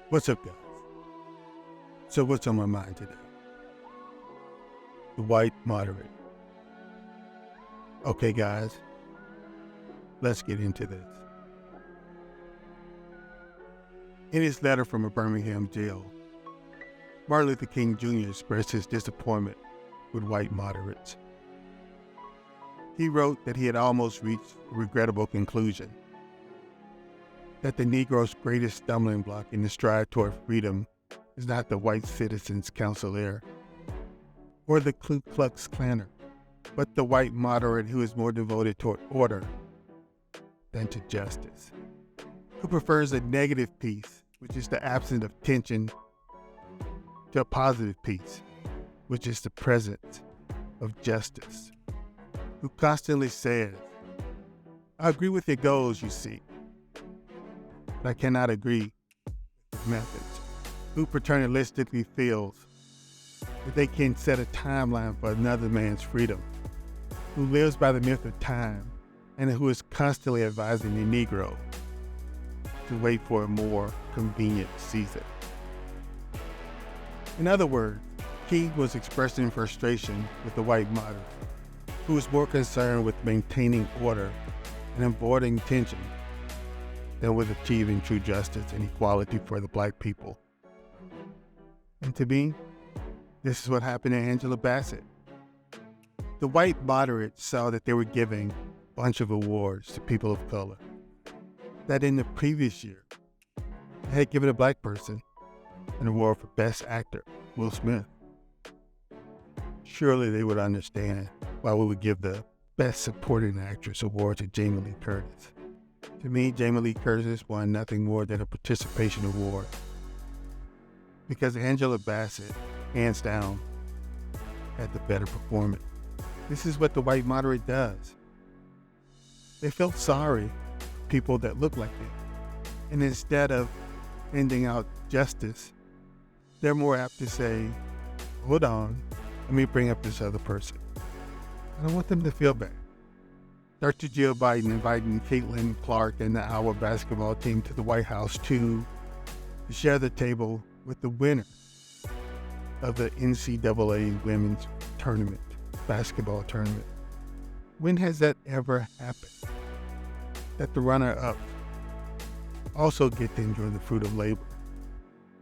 What's up, guys? So what's on my mind today? The white moderate. Okay, guys, let's get into this. In his letter from a Birmingham jail, Martin Luther King Jr. expressed his disappointment with white moderates. He wrote that he had almost reached a regrettable conclusion, that the Negro's greatest stumbling block in the stride toward freedom is not the white citizens' councilor or the Ku Klux Klaner, but the white moderate who is more devoted toward order than to justice, who prefers a negative peace, which is the absence of tension, to a positive peace, which is the presence of justice, who constantly says, I agree with your goals, you see, but I cannot agree with methods, who paternalistically feels that they can set a timeline for another man's freedom, who lives by the myth of time, and who is constantly advising the Negro to wait for a more convenient season. In other words, King was expressing frustration with the white moderate, who was more concerned with maintaining order and avoiding tension than with achieving true justice and equality for the black people. And to me, this is what happened to Angela Bassett. The white moderates saw that they were giving a bunch of awards to people of color, that in the previous year, they had given a black person an award for Best Actor, Will Smith. Surely they would understand why we would give the Best Supporting Actress award to Jamie Lee Curtis. To me, Jamie Lee Curtis won nothing more than a participation award, because Angela Bassett, hands down, had the better performance. This is what the white moderate does. They feel sorry for people that look like them, and instead of handing out justice, they're more apt to say, hold on, let me bring up this other person. I don't want them to feel bad. Dr. Jill Biden inviting Caitlin Clark and the Iowa basketball team to the White House to share the table with the winner of the NCAA women's tournament, basketball tournament. When has that ever happened? That the runner-up also get to enjoy the fruit of labor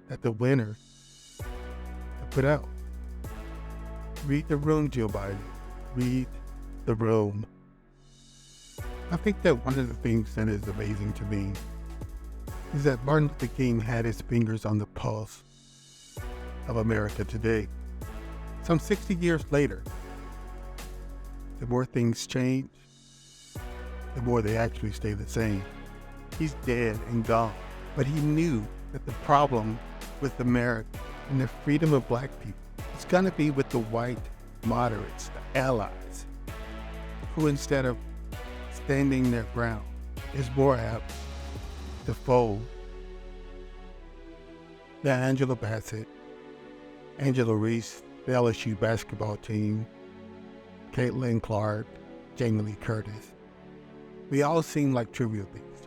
that the winner put out. Read the room, Jill Biden. Read the room. I think that one of the things that is amazing to me is that Martin Luther King had his fingers on the pulse of America today. Some 60 years later, the more things change, the more they actually stay the same. He's dead and gone, but he knew that the problem with America and the freedom of black people is going to be with the white moderates, the allies, who instead of standing their ground is more apt to fold than Angela Bassett, Angela Reese, the LSU basketball team, Caitlin Clark, Jamie Lee Curtis. We all seem like trivial things.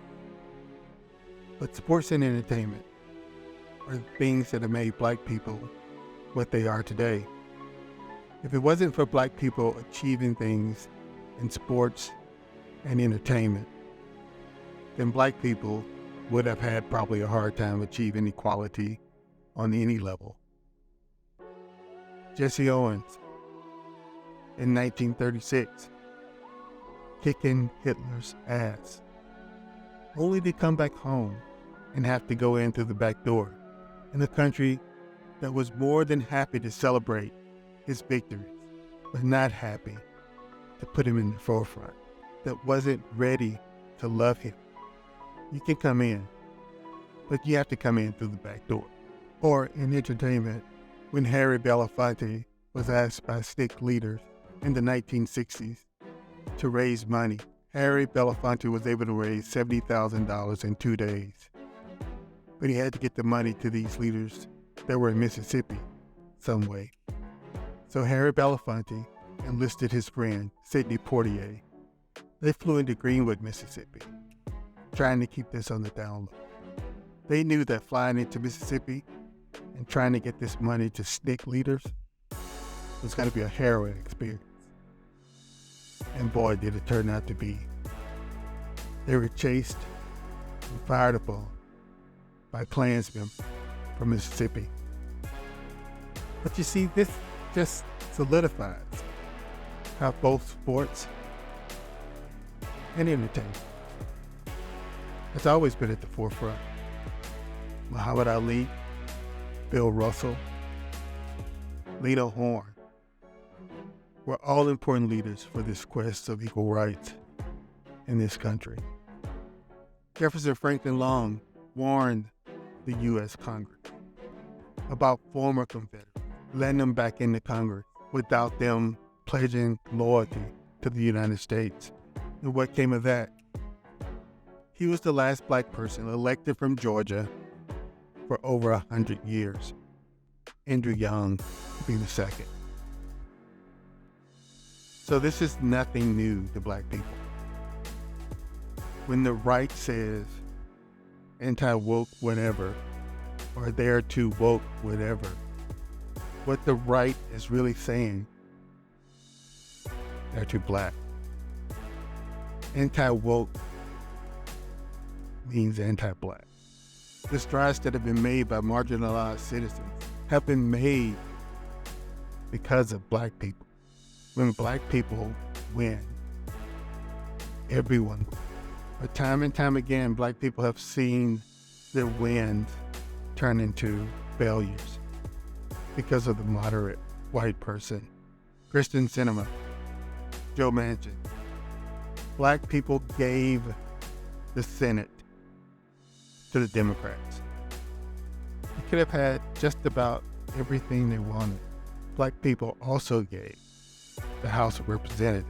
But sports and entertainment are the things that have made black people what they are today. If it wasn't for black people achieving things in sports and entertainment, then black people would have had probably a hard time achieving equality on any level. Jesse Owens in 1936, kicking Hitler's ass, only to come back home and have to go in through the back door in a country that was more than happy to celebrate his victories, but not happy to put him in the forefront, that wasn't ready to love him. You can come in, but you have to come in through the back door. Or in entertainment, when Harry Belafonte was asked by SNCC leaders in the 1960s to raise money, Harry Belafonte was able to raise $70,000 in 2 days. But he had to get the money to these leaders that were in Mississippi some way. So Harry Belafonte enlisted his friend, Sidney Poitier. They flew into Greenwood, Mississippi, trying to keep this on the down low. They knew that flying into Mississippi and trying to get this money to SNCC leaders was going to be a harrowing experience. And boy, did it turn out to be. They were chased and fired upon by Klansmen from Mississippi. But you see, this just solidifies how both sports and entertainment has always been at the forefront. Muhammad Ali, Bill Russell, Lena Horne were all important leaders for this quest of equal rights in this country. Jefferson Franklin Long warned the U.S. Congress about former Confederates, letting them back into Congress without them pledging loyalty to the United States. And what came of that? He was the last black person elected from Georgia for over 100 years. Andrew Young being the second. So this is nothing new to black people. When the right says anti-woke whatever, or they're too woke whatever, what the right is really saying, they're too black. Anti-woke means anti-black. The strides that have been made by marginalized citizens have been made because of black people. When black people win, everyone wins. But time and time again, black people have seen their wins turn into failures because of the moderate white person. Kristen Sinema, Joe Manchin. Black people gave the Senate to the Democrats. They could have had just about everything they wanted. Black people also gave the House of Representatives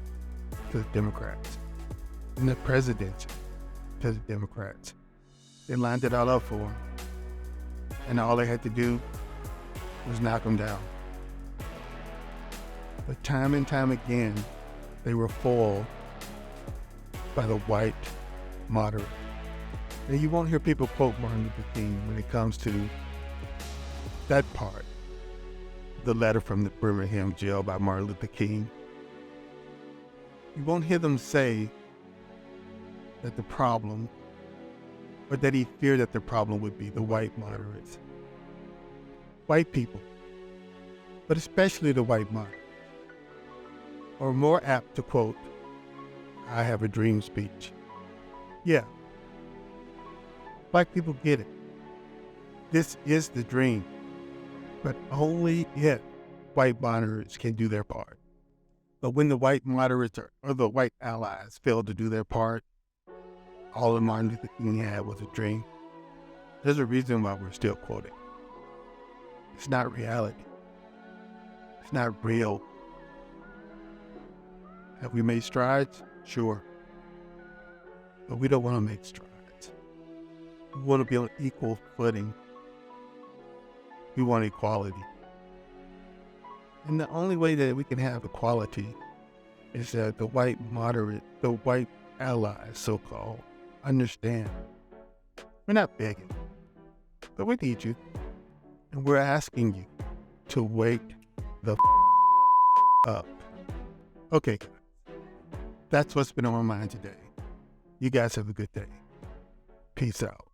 to the Democrats and the presidency to the Democrats. They lined it all up for them, and all they had to do was knock them down. But time and time again, they were foiled by the white moderate. Now, you won't hear people quote Martin Luther King when it comes to that part, the letter from the Birmingham jail by Martin Luther King. You won't hear them say that the problem, or that he feared that the problem would be the white moderates. White people, but especially the white moderates, are more apt to quote, "I have a dream" speech. Yeah, black people get it. This is the dream, but only if white moderates can do their part. But when the white moderates or the white allies fail to do their part, all that Martin Luther King had was a dream. There's a reason why we're still quoting. It's not reality. It's not real. Have we made strides? Sure. But we don't want to make strides. We want to be on equal footing. We want equality. And the only way that we can have equality is that the white moderate, the white allies, so-called, understand. We're not begging, but we need you. And we're asking you to wake the up. Okay, guys. That's what's been on my mind today. You guys have a good day. Peace out.